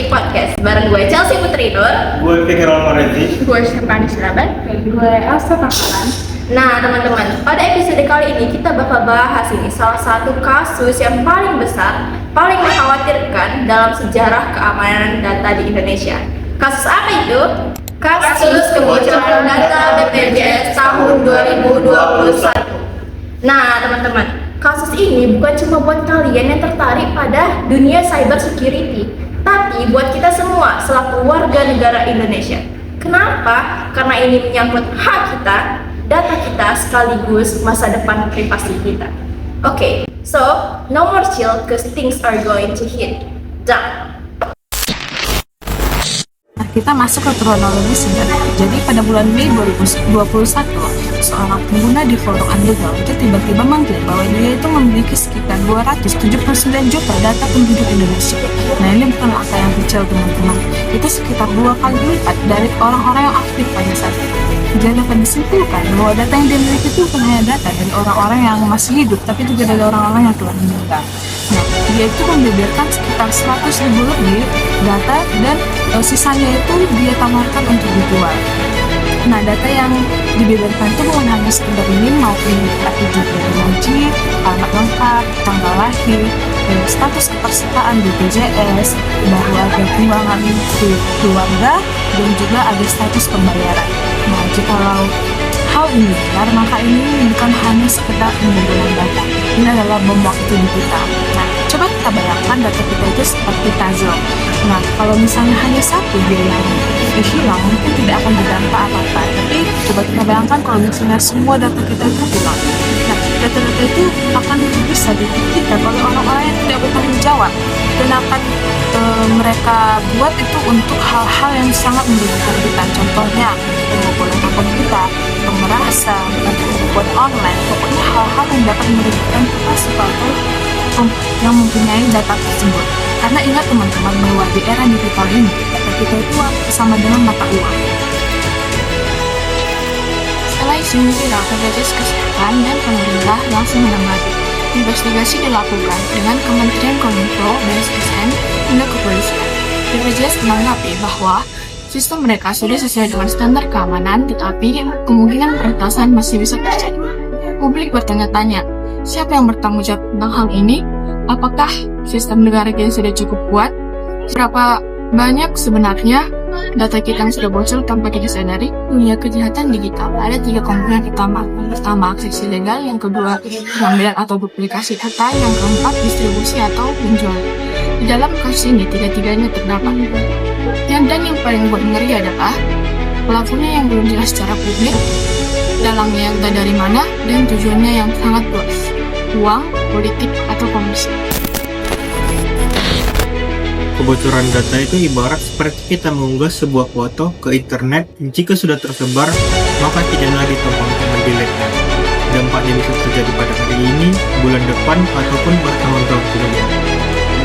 Podcast bareng gue Chelsea Putri Nur, Gue Fikir Almarezi. Gue Stephanie Siraban. Gue Elsa Takalan. Nah teman-teman, pada episode kali ini kita bakal bahas ini salah satu kasus yang paling besar, paling mengkhawatirkan dalam sejarah keamanan data di Indonesia. Kasus apa itu? Kasus kebocoran data BPJS tahun 2021. Nah teman-teman, kasus ini bukan cuma buat kalian yang tertarik pada dunia cyber security, tapi buat kita semua selaku warga negara Indonesia. Kenapa? Karena ini menyangkut hak kita, data kita, sekaligus masa depan privasi kita. Okay, so no more chill cause things are going to hit down. Nah, kita masuk ke kronologi sebenarnya. Jadi pada bulan Mei 2021, seorang pengguna di forum underground itu tiba-tiba mengklaim bahwa dia itu memiliki sekitar 279 juta data penduduk Indonesia. Nah, ini bukan angka yang kecil teman-teman. Itu sekitar 2 kali lipat dari orang-orang yang aktif pada saat itu. Jadi dapat disimpulkan bahwa data yang dimiliki itu bukan hanya data dari orang-orang yang masih hidup, tapi juga dari orang-orang yang telah meninggal. Nah, dia itu membeberkan sekitar 100.000 lebih data dan sisanya itu dia tawarkan untuk dijual. Nah, data yang dibeberkan itu bukan hanya sekedar ini maupun tapi juga emoji, alamat lengkap, tanggal lahir, status kepesertaan BPJS, bahwa ada keuangan keluarga, dan juga ada status pembayaran. Nah, jikalau hal ini benar, maka ini bukan hanya sekedar pembobolan data. Ini adalah bom waktu di kita. Nah, coba kita bayangkan data kita itu seperti puzzle. Nah, kalau misalnya hanya satu dia yang hilang, mungkin tidak akan berdampak apa-apa. Tapi coba kita bayangkan kalau misalnya semua data kita itu hilang. Nah, data-data itu akan bisa dibuktikan oleh orang-orang yang tidak bertanggung jawab. Dan akan mereka buat itu untuk hal-hal yang sangat merugikan kita. Contohnya, pembobolan akun kita, pemerasan, penipuan online, pokoknya hal-hal yang dapat merugikan kita sebagai yang mempunyai data tersebut. Karena ingat teman-teman bahwa di era digital ini, data kita itu sama dengan mata uang. Setelah isu ini viral, BPJS Kesehatan dan pemerintah langsung menanggapi. Investigasi dilakukan dengan Kementerian Kominfo, BSSN, hingga kepolisian. BPJS menanggapi bahwa sistem mereka sudah sesuai dengan standar keamanan, tetapi kemungkinan peretasan masih bisa terjadi. Publik bertanya-tanya, siapa yang bertanggung jawab tentang hal ini? Apakah sistem negara kita sudah cukup kuat? Berapa banyak sebenarnya data kita yang sudah bocor tanpa kita sadari? Dunia kejahatan digital ada 3 komponen utama. Yang pertama, akses ilegal. Yang kedua, pengambilan atau duplikasi data. Yang keempat, distribusi atau penjualan. Di dalam kasus ini, 3-tiganya terdapat. Dan yang paling buat ngeri adalah pelakunya yang belum jelas secara publik, dalangnya yang tak dari mana, dan tujuannya yang sangat luas, uang, politik, atau komisi. Kebocoran data itu ibarat seperti kita mengunggah sebuah foto ke internet. Jika sudah tersebar, maka tidak lagi gampang mendelete-nya. Dampaknya bisa terjadi pada hari ini, bulan depan, ataupun bertahun-tahun kemudian.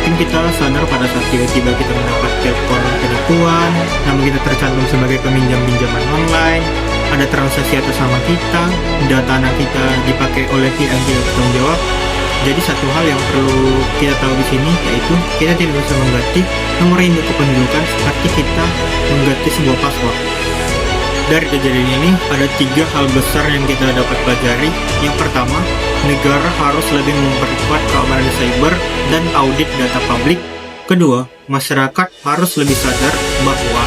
Mungkin kita sadar pada saat tiba-tiba kita mendapat telepon penipuan, nama kita tercantum sebagai peminjam pinjaman online, ada transaksi atas nama kita, data anak kita dipakai oleh pihak yang tidak bertanggung jawab. Jadi satu hal yang perlu kita tahu di sini yaitu kita tidak bisa mengganti nomor induk kependudukan seperti kita mengganti sebuah password. Dari kejadian ini ada 3 hal besar yang kita dapat pelajari. Yang pertama, negara harus lebih memperkuat keamanan cyber dan audit data publik. Kedua, masyarakat harus lebih sadar bahwa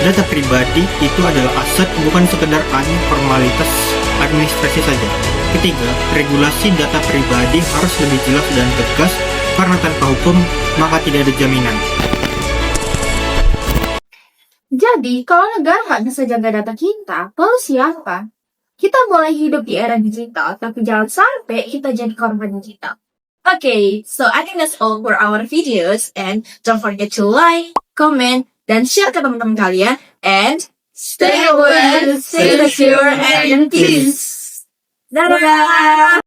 data pribadi itu adalah aset, bukan sekedar hanya formalitas administrasi saja. Ketiga, regulasi data pribadi harus lebih jelas dan tegas, karena tanpa hukum maka tidak ada jaminan. Jadi, kalau negara nggak bisa jaga data kita, lalu siapa? Kita boleh hidup di era digital, tapi jangan sampai kita jadi korban digital. Okay, so I think that's all for our videos, and don't forget to like, comment, dan share ke teman-teman kalian, and stay aware, stay secure, and in peace. Dadah!